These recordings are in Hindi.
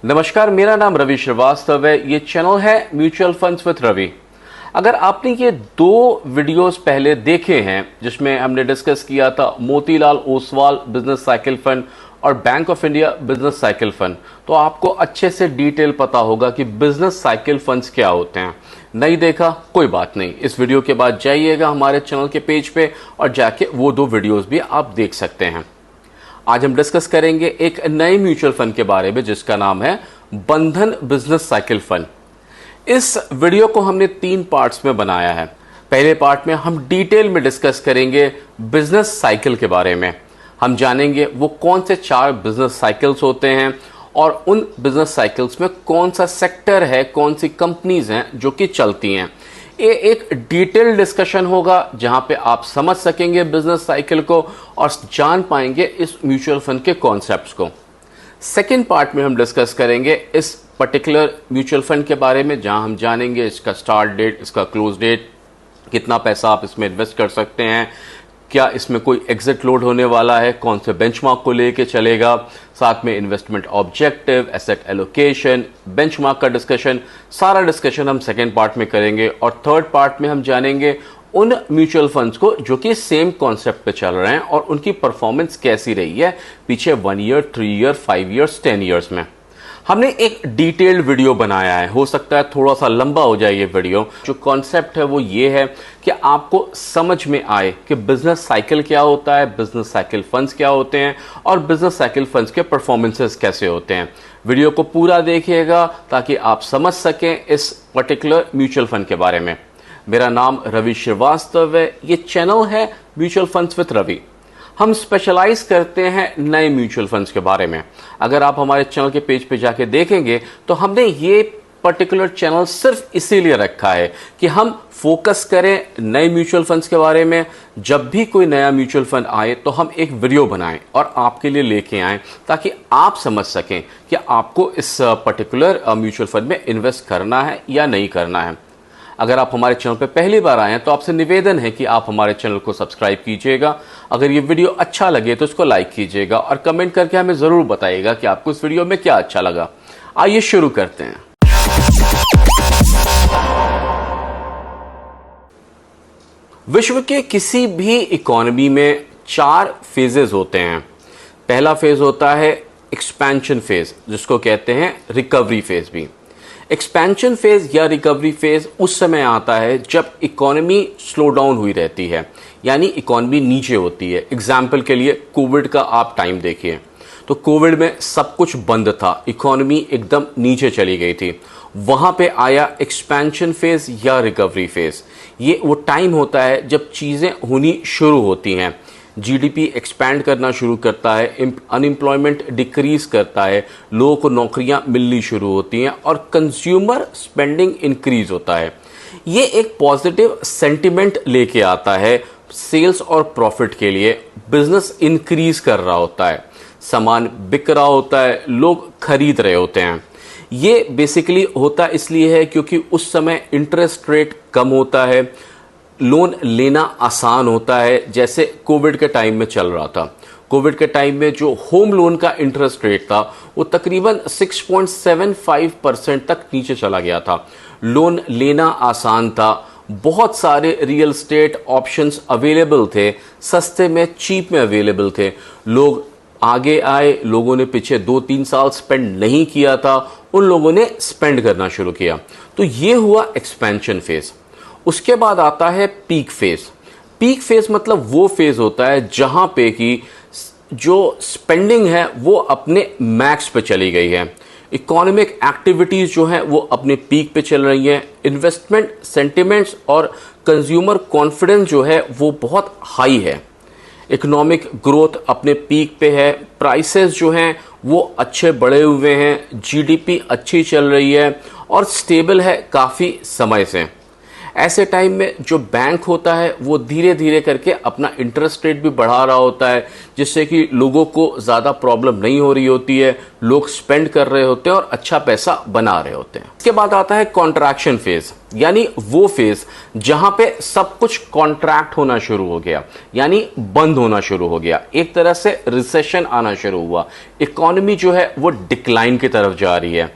नमस्कार, मेरा नाम रवि श्रीवास्तव है। ये चैनल है म्यूचुअल फंड्स विद रवि। अगर आपने ये दो वीडियोस पहले देखे हैं जिसमें हमने डिस्कस किया था Motilal Oswal business cycle fund और bank of India business cycle fund, तो आपको अच्छे से डिटेल पता होगा कि बिजनेस साइकिल फंड्स क्या होते हैं। नहीं देखा कोई बात नहीं, इस वीडियो के बाद जाइएगा हमारे चैनल के पेज पे और जाके वो दो वीडियोस भी आप देख सकते हैं। आज हम डिस्कस करेंगे एक नए म्यूचुअल फंड के बारे में जिसका नाम है बंधन बिजनेस साइकिल फंड। इस वीडियो को हमने 3 पार्ट्स में बनाया है। पहले पार्ट में हम डिटेल में डिस्कस करेंगे बिजनेस साइकिल के बारे में। हम जानेंगे वो कौन से 4 बिजनेस साइकिल्स होते हैं और उन बिजनेस साइकिल्स में कौन सा सेक्टर है, कौन सी कंपनीज हैं जो कि चलती हैं। ये एक डिटेल डिस्कशन होगा जहां पे आप समझ सकेंगे बिजनेस साइकिल को और जान पाएंगे इस म्यूचुअल फंड के कॉन्सेप्ट्स को। सेकेंड पार्ट में हम डिस्कस करेंगे इस पर्टिकुलर म्यूचुअल फंड के बारे में, जहां हम जानेंगे इसका स्टार्ट डेट, इसका क्लोज डेट, कितना पैसा आप इसमें इन्वेस्ट कर सकते हैं, क्या इसमें कोई एग्जिट लोड होने वाला है, कौन से बेंचमार्क को लेके चलेगा, साथ में investment objective, asset allocation, benchmark का डिस्कशन, सारा डिस्कशन हम सेकेंड पार्ट में करेंगे। और थर्ड पार्ट में हम जानेंगे उन म्यूचुअल फंड्स को जो कि सेम कॉन्सेप्ट पे चल रहे हैं और उनकी परफॉर्मेंस कैसी रही है पीछे 1 ईयर, 3 ईयर, 5 ईयर्स, 10 ईयर्स में। हमने एक डिटेल्ड वीडियो बनाया है, हो सकता है थोड़ा सा लंबा हो जाए ये वीडियो। जो कॉन्सेप्ट है वो ये है कि आपको समझ में आए कि बिजनेस साइकिल क्या होता है, बिजनेस साइकिल फंड्स क्या होते हैं और बिजनेस साइकिल फंड्स के परफॉर्मेंसेस कैसे होते हैं। वीडियो को पूरा देखिएगा ताकि आप समझ सकें इस पर्टिकुलर म्यूचुअल फंड के बारे में। मेरा नाम रवि श्रीवास्तव है। ये चैनल है म्यूचुअल फंड्स विद रवि। हम स्पेशलाइज करते हैं नए म्यूचुअल फंड्स के बारे में। अगर आप हमारे चैनल के पेज पे जाके देखेंगे तो हमने ये पर्टिकुलर चैनल सिर्फ इसीलिए रखा है कि हम फोकस करें नए म्यूचुअल फंड्स के बारे में। जब भी कोई नया म्यूचुअल फंड आए तो हम एक वीडियो बनाएं और आपके लिए लेके आएं ताकि आप समझ सकें कि आपको इस पर्टिकुलर म्यूचुअल फंड में इन्वेस्ट करना है या नहीं करना है। अगर आप हमारे चैनल पर पहली बार आए हैं तो आपसे निवेदन है कि आप हमारे चैनल को सब्सक्राइब कीजिएगा। अगर ये वीडियो अच्छा लगे तो इसको लाइक कीजिएगा और कमेंट करके हमें ज़रूर बताइएगा कि आपको इस वीडियो में क्या अच्छा लगा। आइए शुरू करते हैं। विश्व के किसी भी इकोनॉमी में 4 फेजेस होते हैं। पहला फेज होता है एक्सपेंशन फेज, जिसको कहते हैं रिकवरी फेज भी। एक्सपेंशन फेज या रिकवरी फेज उस समय आता है जब इकोनॉमी स्लो डाउन हुई रहती है, यानी इकोनॉमी नीचे होती है। एग्जाम्पल के लिए कोविड का आप टाइम देखिए, तो कोविड में सब कुछ बंद था, इकोनॉमी एकदम नीचे चली गई थी। वहाँ पे आया एक्सपेंशन फेज या रिकवरी फेज। ये वो टाइम होता है जब चीज़ें होनी शुरू होती हैं, जीडीपी एक्सपैंड करना शुरू करता है, अनएम्प्लॉयमेंट डिक्रीज करता है, लोगों को नौकरियां मिलनी शुरू होती हैं और कंज्यूमर स्पेंडिंग इंक्रीज होता है। ये एक पॉजिटिव सेंटिमेंट लेके आता है सेल्स और प्रॉफिट के लिए। बिजनेस इंक्रीज कर रहा होता है, सामान बिक रहा होता है, लोग खरीद रहे होते हैं। ये बेसिकली होता इसलिए है क्योंकि उस समय इंटरेस्ट रेट कम होता है, लोन लेना आसान होता है, जैसे कोविड के टाइम में चल रहा था। कोविड के टाइम में जो होम लोन का इंटरेस्ट रेट था वो तकरीबन 6.75% तक नीचे चला गया था। लोन लेना आसान था, बहुत सारे रियल एस्टेट ऑप्शंस अवेलेबल थे, सस्ते में, चीप में अवेलेबल थे। लोग आगे आए, लोगों ने पीछे 2-3 साल स्पेंड नहीं किया था, उन लोगों ने स्पेंड करना शुरू किया। तो ये हुआ एक्सपेंशन फेज। उसके बाद आता है पीक फेज। पीक फेज मतलब वो फेज होता है जहां पे कि जो स्पेंडिंग है वो अपने मैक्स पे चली गई है, इकोनॉमिक एक्टिविटीज जो है वो अपने पीक पे चल रही हैं, इन्वेस्टमेंट सेंटिमेंट्स और कंज्यूमर कॉन्फिडेंस जो है वो बहुत हाई है, इकोनॉमिक ग्रोथ अपने पीक पे है, प्राइसेस जो हैं वो अच्छे बढ़े हुए हैं, जीडीपी अच्छी चल रही है और स्टेबल है काफ़ी समय से। ऐसे टाइम में जो बैंक होता है वो धीरे धीरे करके अपना इंटरेस्ट रेट भी बढ़ा रहा होता है, जिससे कि लोगों को ज़्यादा प्रॉब्लम नहीं हो रही होती है, लोग स्पेंड कर रहे होते हैं और अच्छा पैसा बना रहे होते हैं। इसके बाद आता है कॉन्ट्रैक्शन फेज, यानी वो फेज जहां पे सब कुछ कॉन्ट्रैक्ट होना शुरू हो गया, यानी बंद होना शुरू हो गया। एक तरह से रिसेशन आना शुरू हुआ, इकोनॉमी जो है वो डिक्लाइन की तरफ जा रही है,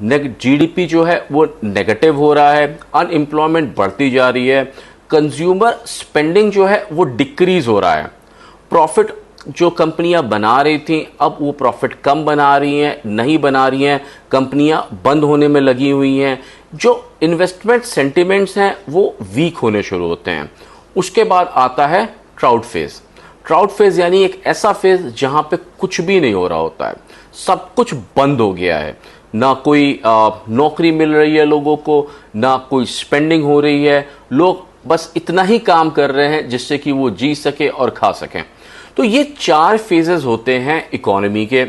जीडीपी जो है वो नेगेटिव हो रहा है, अनएम्प्लॉयमेंट बढ़ती जा रही है, कंज्यूमर स्पेंडिंग जो है वो डिक्रीज हो रहा है, प्रॉफिट जो कंपनियां बना रही थी अब वो प्रॉफिट कम बना रही हैं, नहीं बना रही हैं, कंपनियां बंद होने में लगी हुई हैं, जो इन्वेस्टमेंट सेंटिमेंट्स हैं वो वीक होने शुरू होते हैं। उसके बाद आता है ट्राउट फेज। ट्राउट फेज यानी एक ऐसा फेज जहां पे कुछ भी नहीं हो रहा होता है, सब कुछ बंद हो गया है, ना कोई नौकरी मिल रही है लोगों को, ना कोई स्पेंडिंग हो रही है, लोग बस इतना ही काम कर रहे हैं जिससे कि वो जी सके और खा सकें। तो ये 4 फेजेस होते हैं इकोनॉमी के।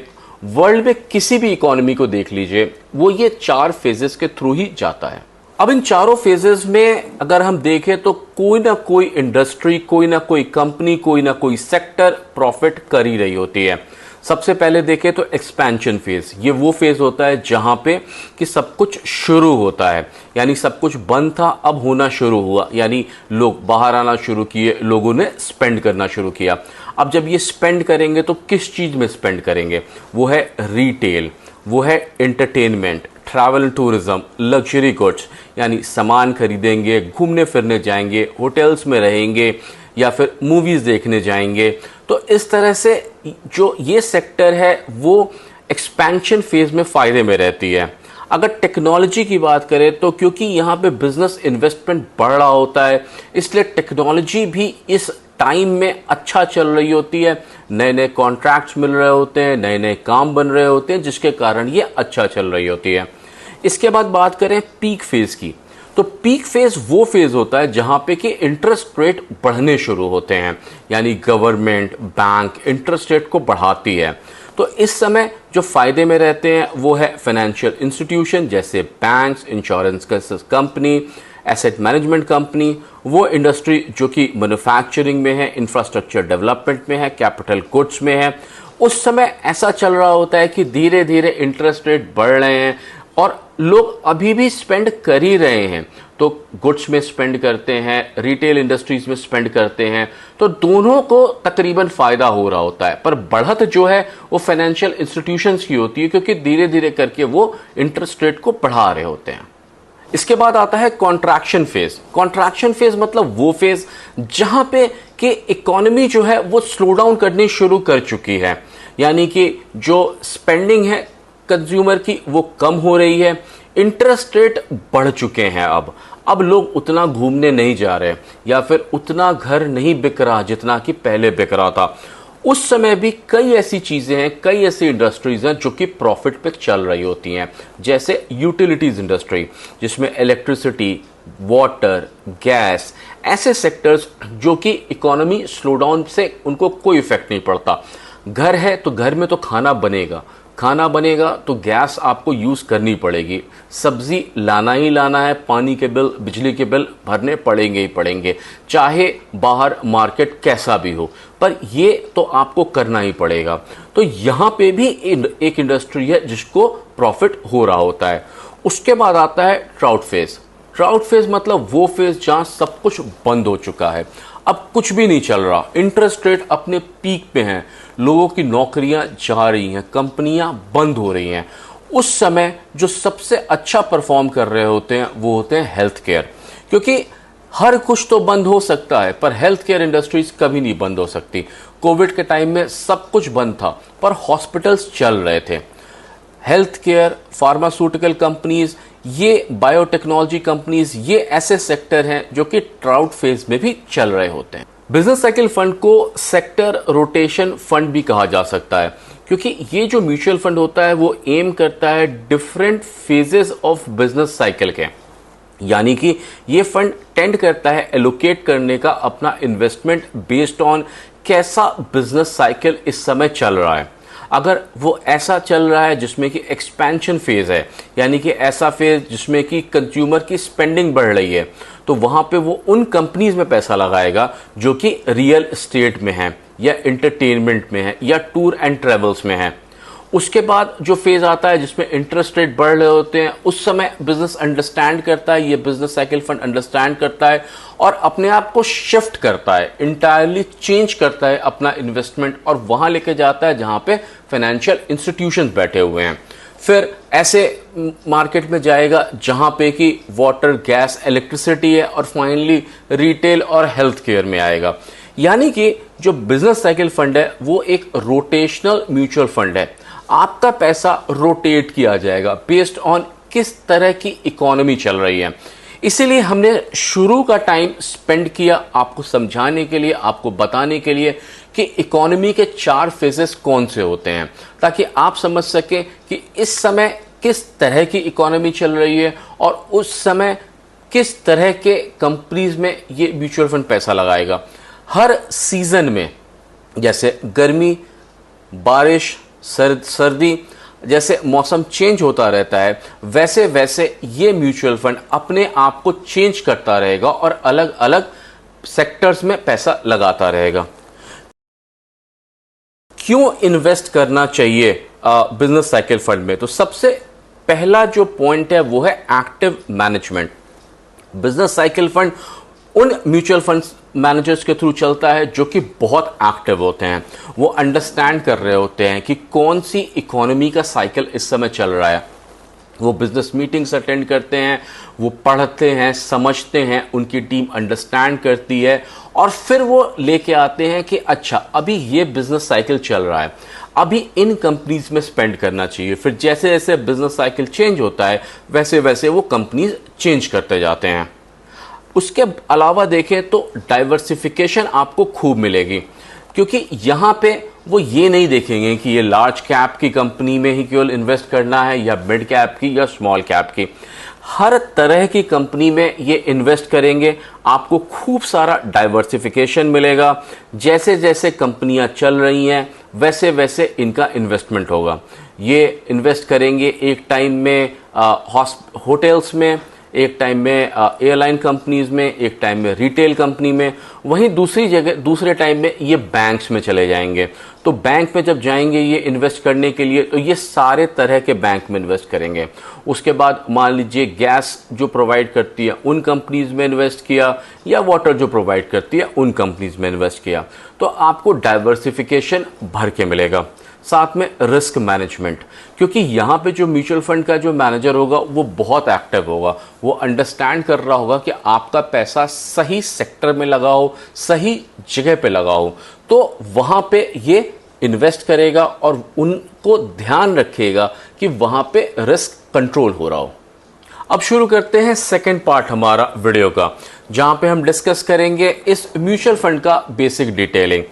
वर्ल्ड में किसी भी इकोनॉमी को देख लीजिए, वो ये 4 फेजेस के थ्रू ही जाता है। अब इन चारों फेजेस में अगर हम देखें तो कोई ना कोई इंडस्ट्री, कोई ना कोई कंपनी, कोई ना कोई सेक्टर प्रॉफिट कर ही रही होती है। सबसे पहले देखें तो एक्सपेंशन फेज, ये वो फेज होता है जहां पे कि सब कुछ शुरू होता है, यानी सब कुछ बंद था अब होना शुरू हुआ, यानी लोग बाहर आना शुरू किए, लोगों ने स्पेंड करना शुरू किया। अब जब ये स्पेंड करेंगे तो किस चीज में स्पेंड करेंगे? वो है रिटेल, वो है entertainment, travel and tourism, luxury goods, यानी सामान खरीदेंगे, घूमने फिरने जाएंगे, होटल्स में रहेंगे या फिर मूवीज देखने जाएंगे। तो इस तरह से जो ये सेक्टर है वो एक्सपेंशन फेज में फायदे में रहती है। अगर टेक्नोलॉजी की बात करें तो क्योंकि यहाँ पे बिजनेस इन्वेस्टमेंट बढ़ रहा होता है, इसलिए टेक्नोलॉजी भी इस टाइम में अच्छा चल रही होती है, नए नए कॉन्ट्रैक्ट्स मिल रहे होते हैं, नए नए काम बन रहे होते हैं, जिसके कारण ये अच्छा चल रही होती है। इसके बाद बात करें पीक फेज की, तो पीक फेज वो फेज होता है जहां पे कि इंटरेस्ट रेट बढ़ने शुरू होते हैं, यानी गवर्नमेंट, बैंक इंटरेस्ट रेट को बढ़ाती है। तो इस समय जो फायदे में रहते हैं वो है फाइनेंशियल इंस्टीट्यूशन जैसे banks, insurance company, asset management company, वो इंडस्ट्री जो कि मैन्युफैक्चरिंग में है, इंफ्रास्ट्रक्चर डेवलपमेंट में है, कैपिटल गुड्स में है। उस समय ऐसा चल रहा होता है कि धीरे धीरे इंटरेस्ट रेट बढ़ रहे हैं और लोग अभी भी स्पेंड कर ही रहे हैं, तो गुड्स में स्पेंड करते हैं, रिटेल इंडस्ट्रीज में स्पेंड करते हैं, तो दोनों को तकरीबन फायदा हो रहा होता है। पर बढ़त जो है वो फाइनेंशियल इंस्टीट्यूशंस की होती है, क्योंकि धीरे धीरे करके वो इंटरेस्ट रेट को बढ़ा रहे होते हैं। इसके बाद आता है कॉन्ट्रैक्शन फेज। कॉन्ट्रैक्शन फेज मतलब वो फेज जहां पे कि इकोनॉमी जो है वो स्लो डाउन करनी शुरू कर चुकी है, यानी कि जो स्पेंडिंग है कंज्यूमर की वो कम हो रही है, इंटरेस्ट रेट बढ़ चुके हैं। अब लोग उतना घूमने नहीं जा रहे या फिर उतना घर नहीं बिक रहा जितना कि पहले बिक रहा था। उस समय भी कई ऐसी चीजें हैं, कई ऐसी इंडस्ट्रीज हैं जो कि प्रॉफिट पे चल रही होती हैं, जैसे यूटिलिटीज इंडस्ट्री जिसमें इलेक्ट्रिसिटी, वाटर, गैस, ऐसे सेक्टर्स जो कि इकोनॉमी स्लो डाउन से उनको कोई इफेक्ट नहीं पड़ता। घर है तो घर में तो खाना बनेगा तो गैस आपको यूज करनी पड़ेगी, सब्जी लाना ही लाना है, पानी के बिल, बिजली के बिल भरने पड़ेंगे ही पड़ेंगे, चाहे बाहर मार्केट कैसा भी हो, पर ये तो आपको करना ही पड़ेगा। तो यहाँ पे भी एक इंडस्ट्री है जिसको प्रॉफिट हो रहा होता है। उसके बाद आता है ट्राउट फेज। ट्राउट फेज मतलब वो फेज जहां सब कुछ बंद हो चुका है, अब कुछ भी नहीं चल रहा, इंटरेस्ट रेट अपने पीक पे हैं, लोगों की नौकरियां जा रही हैं, कंपनियां बंद हो रही हैं। उस समय जो सबसे अच्छा परफॉर्म कर रहे होते हैं वो होते हैं हेल्थ केयर, क्योंकि हर कुछ तो बंद हो सकता है पर हेल्थ केयर इंडस्ट्रीज कभी नहीं बंद हो सकती। कोविड के टाइम में सब कुछ बंद था पर हॉस्पिटल्स चल रहे थे। हेल्थ केयर, फार्मास्यूटिकल कंपनीज, ये बायोटेक्नोलॉजी कंपनीज, ये ऐसे सेक्टर हैं जो कि ट्राउट फेज में भी चल रहे होते हैं। बिजनेस साइकिल फंड को सेक्टर रोटेशन फंड भी कहा जा सकता है, क्योंकि ये जो म्यूचुअल फंड होता है वो एम करता है different phases of business cycle के, यानी कि ये फंड टेंड करता है एलोकेट करने का अपना इन्वेस्टमेंट बेस्ड ऑन कैसा बिजनेस साइकिल इस समय चल रहा है। अगर वो ऐसा चल रहा है जिसमें कि एक्सपेंशन फेज है, यानी कि ऐसा फेज जिसमें कि कंज्यूमर की स्पेंडिंग बढ़ रही है, तो वहां पे वो उन कंपनीज में पैसा लगाएगा जो कि रियल एस्टेट में है या एंटरटेनमेंट में है या टूर एंड ट्रेवल्स में है। उसके बाद जो फेज आता है जिसमें इंटरेस्ट रेट बढ़ रहे होते हैं, उस समय बिजनेस अंडरस्टैंड करता है, ये बिजनेस साइकिल फंड अंडरस्टैंड करता है और अपने आप को शिफ्ट करता है, इंटायरली चेंज करता है अपना इन्वेस्टमेंट और वहां लेके जाता है जहां पे फाइनेंशियल इंस्टीट्यूशंस बैठे हुए हैं। फिर ऐसे मार्केट में जाएगा जहां पे कि वाटर, गैस, इलेक्ट्रिसिटी है और फाइनली रिटेल और हेल्थ केयर में आएगा। यानी कि जो बिजनेस साइकिल फंड है वो एक रोटेशनल म्यूचुअल फंड है। आपका पैसा रोटेट किया जाएगा बेस्ड ऑन किस तरह की इकोनॉमी चल रही है। इसीलिए हमने शुरू का टाइम स्पेंड किया आपको समझाने के लिए, आपको बताने के लिए कि इकोनॉमी के 4 फेजेस कौन से होते हैं, ताकि आप समझ सकें कि इस समय किस तरह की इकोनॉमी चल रही है और उस समय किस तरह के कंपनीज में ये म्यूचुअल फंड पैसा लगाएगा। हर सीजन में, जैसे गर्मी, बारिश, सर्दी, जैसे मौसम चेंज होता रहता है, वैसे वैसे ये म्यूचुअल फंड अपने आप को चेंज करता रहेगा और अलग अलग सेक्टर्स में पैसा लगाता रहेगा। क्यों इन्वेस्ट करना चाहिए बिजनेस साइकिल फंड में? तो सबसे पहला जो पॉइंट है वो है active management. Business cycle fund उन म्यूचुअल फंड्स मैनेजर्स के थ्रू चलता है जो कि बहुत एक्टिव होते हैं, वो अंडरस्टैंड कर रहे होते हैं कि कौन सी इकोनॉमी का साइकिल इस समय चल रहा है। वो बिजनेस मीटिंग्स अटेंड करते हैं, वो पढ़ते हैं, समझते हैं, उनकी टीम अंडरस्टैंड करती है और फिर वो लेके आते हैं कि अच्छा अभी ये बिजनेस साइकिल चल रहा है, अभी इन कंपनीज में स्पेंड करना चाहिए। फिर जैसे जैसे बिजनेस साइकिल चेंज होता है वैसे वैसे वो कंपनीज चेंज करते जाते हैं। उसके अलावा देखें तो डाइवर्सिफिकेशन आपको खूब मिलेगी, क्योंकि यहाँ पे वो ये नहीं देखेंगे कि ये लार्ज कैप की कंपनी में ही केवल इन्वेस्ट करना है या मिड कैप की या स्मॉल कैप की। हर तरह की कंपनी में ये इन्वेस्ट करेंगे, आपको खूब सारा डाइवर्सिफिकेशन मिलेगा। जैसे जैसे कंपनियां चल रही हैं वैसे वैसे इनका इन्वेस्टमेंट होगा। ये इन्वेस्ट करेंगे एक टाइम में होटल्स में, एक टाइम में एयरलाइन कंपनीज में, एक टाइम में रिटेल कंपनी में, वहीं दूसरी जगह दूसरे टाइम में ये बैंक्स में चले जाएंगे। तो बैंक में जब जाएंगे ये इन्वेस्ट करने के लिए तो ये सारे तरह के बैंक में इन्वेस्ट करेंगे। उसके बाद मान लीजिए गैस जो प्रोवाइड करती है उन कंपनीज में इन्वेस्ट किया या वाटर जो प्रोवाइड करती है उन कंपनीज में इन्वेस्ट किया, तो आपको डाइवर्सिफिकेशन भर के मिलेगा। साथ में रिस्क मैनेजमेंट, क्योंकि यहाँ पे जो म्यूचुअल फंड का जो मैनेजर होगा वो बहुत एक्टिव होगा, वो अंडरस्टैंड कर रहा होगा कि आपका पैसा सही सेक्टर में लगा हो, सही जगह पे लगा हो, तो वहाँ पे ये इन्वेस्ट करेगा और उनको ध्यान रखेगा कि वहाँ पे रिस्क कंट्रोल हो रहा हो। अब शुरू करते हैं सेकेंड पार्ट हमारा वीडियो का, जहाँ पे हम डिस्कस करेंगे इस म्यूचुअल फंड का बेसिक डिटेलिंग।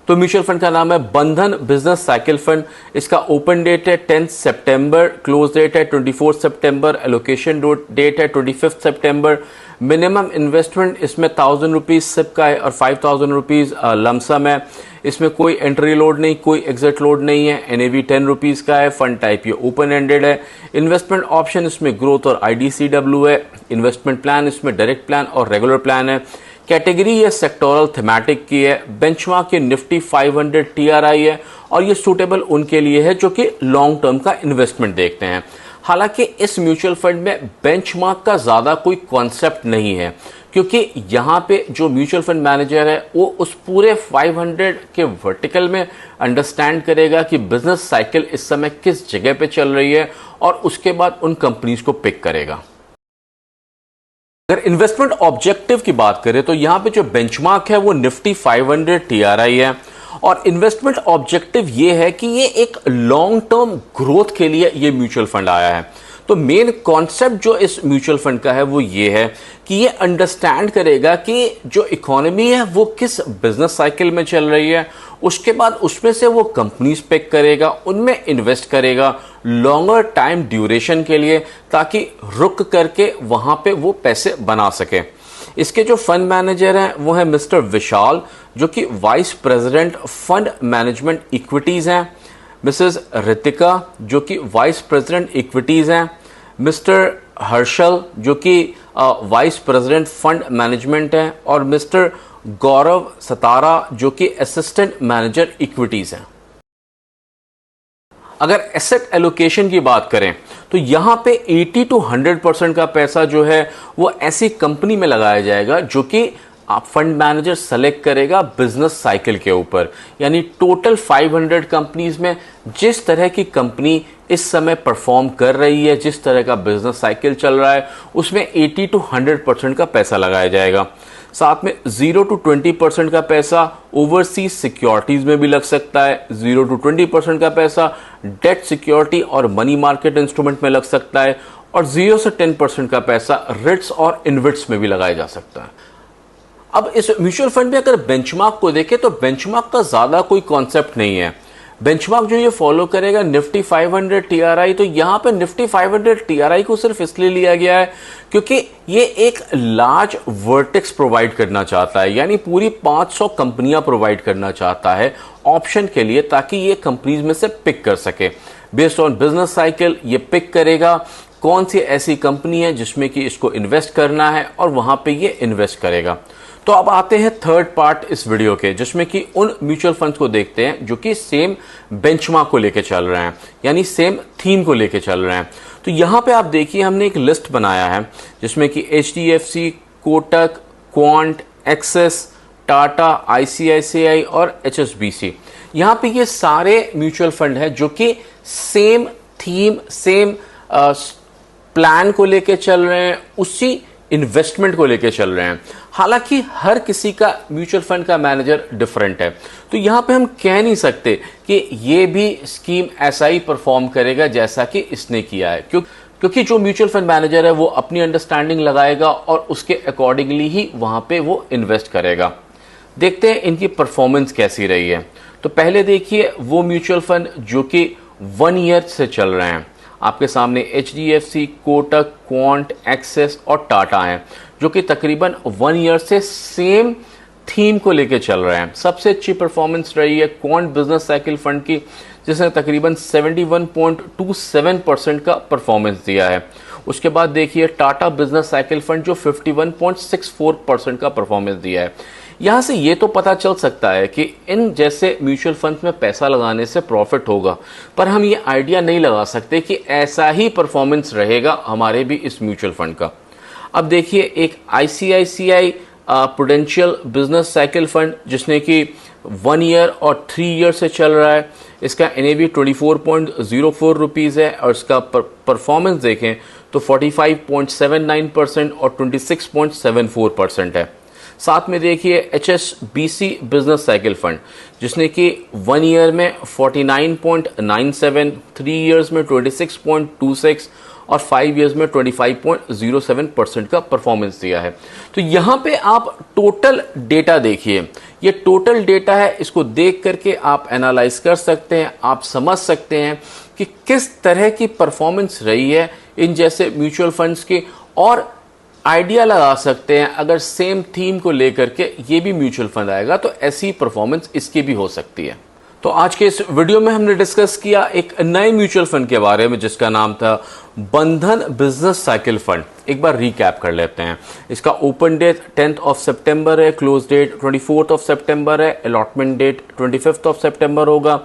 तो म्यूचुअल फंड का नाम है बंधन बिजनेस साइकिल फंड। इसका ओपन डेट है 10 सितंबर, क्लोज डेट है 24 सितंबर, एलोकेशन डेट है 25 सितंबर। मिनिमम इन्वेस्टमेंट इसमें 1000 रुपीज सिप का है और 5000 रुपीज लमसम है। इसमें कोई एंट्री लोड नहीं, कोई एग्जिट लोड नहीं है। एनएवी 10 रुपीज का है। फंड टाइप ये ओपन एंडेड है। इन्वेस्टमेंट ऑप्शन इसमें ग्रोथ और IDCW है। इन्वेस्टमेंट प्लान इसमें डायरेक्ट प्लान और रेगुलर प्लान है। कैटेगरी ये सेक्टोरल थीमेटिक की है। बेंचमार्क के निफ्टी 500 TRI है और ये सूटेबल उनके लिए है जो कि लॉन्ग टर्म का इन्वेस्टमेंट देखते हैं। हालांकि इस म्यूचुअल फंड में बेंचमार्क का ज्यादा कोई कॉन्सेप्ट नहीं है, क्योंकि यहाँ पे जो म्यूचुअल फंड मैनेजर है वो उस पूरे 500 के वर्टिकल में अंडरस्टैंड करेगा कि बिजनेस साइकिल इस समय किस जगह पे चल रही है और उसके बाद उन कंपनीज को पिक करेगा। अगर इन्वेस्टमेंट ऑब्जेक्टिव की बात करें तो यहां पे जो बेंचमार्क है वो निफ्टी 500 TRI है और इन्वेस्टमेंट ऑब्जेक्टिव ये है कि ये एक लॉन्ग टर्म ग्रोथ के लिए ये म्यूचुअल फंड आया है। तो मेन कॉन्सेप्ट जो इस म्यूचुअल फंड का है वो ये है कि ये अंडरस्टैंड करेगा कि जो इकोनॉमी है वो किस बिजनेस साइकिल में चल रही है, उसके बाद उसमें से वो कंपनीज पिक करेगा, उनमें इन्वेस्ट करेगा लॉन्गर टाइम ड्यूरेशन के लिए, ताकि रुक करके वहां पे वो पैसे बना सके। इसके जो फंड मैनेजर हैं वो है मिस्टर विशाल, जो कि vice president fund management equities हैं। मिसेस रितिका जो कि वाइस प्रेसिडेंट इक्विटीज़ हैं, मिस्टर हर्षल जो कि वाइस प्रेसिडेंट फंड मैनेजमेंट हैं, और मिस्टर गौरव सतारा जो कि असिस्टेंट मैनेजर इक्विटीज़ हैं। अगर एसेट एलोकेशन की बात करें तो यहां पे 80 to 100% का पैसा जो है वो ऐसी कंपनी में लगाया जाएगा जो कि आप फंड मैनेजर सेलेक्ट करेगा बिजनेस साइकिल के ऊपर। यानी टोटल 500 कंपनीज में जिस तरह की कंपनी इस समय परफॉर्म कर रही है, जिस तरह का बिजनेस साइकिल चल रहा है, उसमें 80 to 100% का पैसा लगाया जाएगा। साथ में 0 to 20% का पैसा ओवरसीज सिक्योरिटीज में भी लग सकता है, 0 to 20% का पैसा डेट सिक्योरिटी और मनी मार्केट इंस्ट्रूमेंट में लग सकता है, और 0 से 10% का पैसा रिट्स और इन्विट्स में भी लगाया जा सकता है। अब इस म्यूचुअल फंड में अगर बेंचमार्क को देखें तो बेंचमार्क का ज्यादा कोई कॉन्सेप्ट नहीं है। बेंचमार्क जो ये फॉलो करेगा निफ्टी 500 टीआरआई, तो यहां पे निफ्टी 500 टीआरआई को सिर्फ इसलिए लिया गया है क्योंकि ये एक लार्ज वर्टेक्स प्रोवाइड करना चाहता है, यानी पूरी 500 कंपनियां प्रोवाइड करना चाहता है ऑप्शन के लिए, ताकि ये कंपनीज में से पिक कर सके। बेस्ड ऑन बिजनेस साइकिल ये पिक करेगा कौन सी ऐसी कंपनी है जिसमें कि इसको इन्वेस्ट करना है और वहां पे ये इन्वेस्ट करेगा। तो अब आते हैं थर्ड पार्ट इस वीडियो के, जिसमें कि उन म्यूचुअल फंड्स को देखते हैं जो कि सेम बेंचमार्क को लेके चल रहे हैं, यानी सेम थीम को लेके चल रहे हैं। तो यहां पे आप देखिए हमने एक लिस्ट बनाया है जिसमें कि HDFC, Kotak, quant, axis, Tata, ICICI और HSBC। यहां पे ये सारे म्यूचुअल फंड है जो कि सेम थीम, सेम प्लान को लेके चल रहे हैं, उसी इन्वेस्टमेंट को लेके चल रहे हैं। हालांकि हर किसी का म्यूचुअल फंड का मैनेजर डिफरेंट है, तो यहां पे हम कह नहीं सकते कि ये भी स्कीम ऐसा ही परफॉर्म करेगा जैसा कि इसने किया है, क्योंकि जो म्यूचुअल फंड मैनेजर है वो अपनी अंडरस्टैंडिंग लगाएगा और उसके अकॉर्डिंगली ही वहां पे वो इन्वेस्ट करेगा। देखते हैं इनकी परफॉर्मेंस कैसी रही है। तो पहले देखिए वो म्यूचुअल फंड जो कि 1 ईयर से चल रहे हैं। आपके सामने HDFC, कोटक, क्वांट, एक्सिस और टाटा हैं जो कि तकरीबन 1 ईयर से सेम थीम को लेके चल रहे हैं। सबसे अच्छी परफॉर्मेंस रही है क्वांट बिजनेस साइकिल फंड की, जिसने तकरीबन 71.27% का परफॉर्मेंस दिया है। उसके बाद देखिए टाटा बिजनेस साइकिल फंड जो 51.64% का परफॉर्मेंस दिया है। यहां से ये तो पता चल सकता है कि इन जैसे म्यूचुअल फंड्स में पैसा लगाने से प्रॉफिट होगा, पर हम ये आइडिया नहीं लगा सकते कि ऐसा ही परफॉर्मेंस रहेगा हमारे भी इस म्यूचुअल फंड का। अब देखिए एक ICICI prudential business cycle fund जिसने कि 1 ईयर और 3 ईयर से चल रहा है। इसका NAV 24.04 रुपीज़ है और इसका परफॉर्मेंस देखें तो 45.79% और 26.74% है। साथ में देखिए HSBC बिजनेस साइकिल फंड जिसने कि 1 ईयर में 49.97, 3 ईयर्स में 26.26 और 5 ईयर्स में 25.07% का परफॉर्मेंस दिया है। तो यहां पे आप टोटल डेटा देखिए, ये टोटल डेटा है, इसको देख करके आप एनालाइज कर सकते हैं, आप समझ सकते हैं कि किस तरह की परफॉर्मेंस रही है इन जैसे म्यूचुअल फंड्स की, और आइडिया लगा सकते हैं अगर सेम थीम को लेकर के ये भी म्यूचुअल फंड आएगा तो ऐसी परफॉर्मेंस इसकी भी हो सकती है। तो आज के इस वीडियो में हमने डिस्कस किया एक नए म्यूचुअल फंड के बारे में जिसका नाम था बंधन बिजनेस साइकिल फंड। एक बार रिकैप कर लेते हैं। इसका ओपन डेट 10 सितंबर है, क्लोज डेट 24 सितंबर है, अलॉटमेंट डेट 25 सितंबर होगा।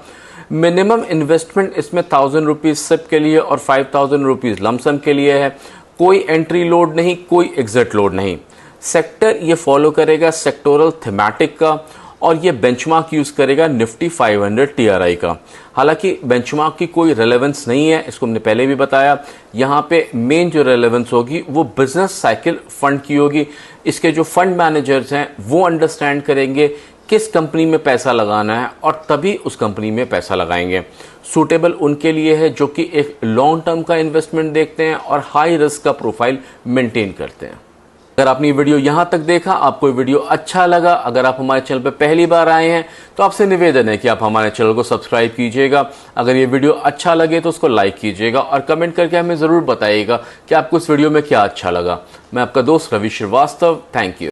मिनिमम इन्वेस्टमेंट इसमें 1000 रुपीज सिप के लिए और 5000 रुपीज लमसम के लिए है। कोई एंट्री लोड नहीं, कोई एग्जिट लोड नहीं। सेक्टर ये फॉलो करेगा सेक्टोरल थीमेटिक का, और ये बेंचमार्क यूज करेगा निफ्टी 500 टीआरआई का। हालांकि बेंचमार्क की कोई रेलेवेंस नहीं है, इसको हमने पहले भी बताया। यहाँ पे मेन जो रेलेवेंस होगी वो बिजनेस साइकिल फंड की होगी। इसके जो फंड मैनेजर्स हैं वो अंडरस्टैंड करेंगे किस कंपनी में पैसा लगाना है और तभी उस कंपनी में पैसा लगाएंगे। सूटेबल उनके लिए है जो कि एक लॉन्ग टर्म का इन्वेस्टमेंट देखते हैं और हाई रिस्क का प्रोफाइल मेंटेन करते हैं। अगर आपने वीडियो यहां तक देखा, आपको वीडियो अच्छा लगा, अगर आप हमारे चैनल पर पहली बार आए हैं तो आपसे निवेदन है कि आप हमारे चैनल को सब्सक्राइब कीजिएगा। अगर ये वीडियो अच्छा लगे तो उसको लाइक कीजिएगा और कमेंट करके हमें ज़रूर बताइएगा कि आपको इस वीडियो में क्या अच्छा लगा। मैं आपका दोस्त रवि श्रीवास्तव, थैंक यू।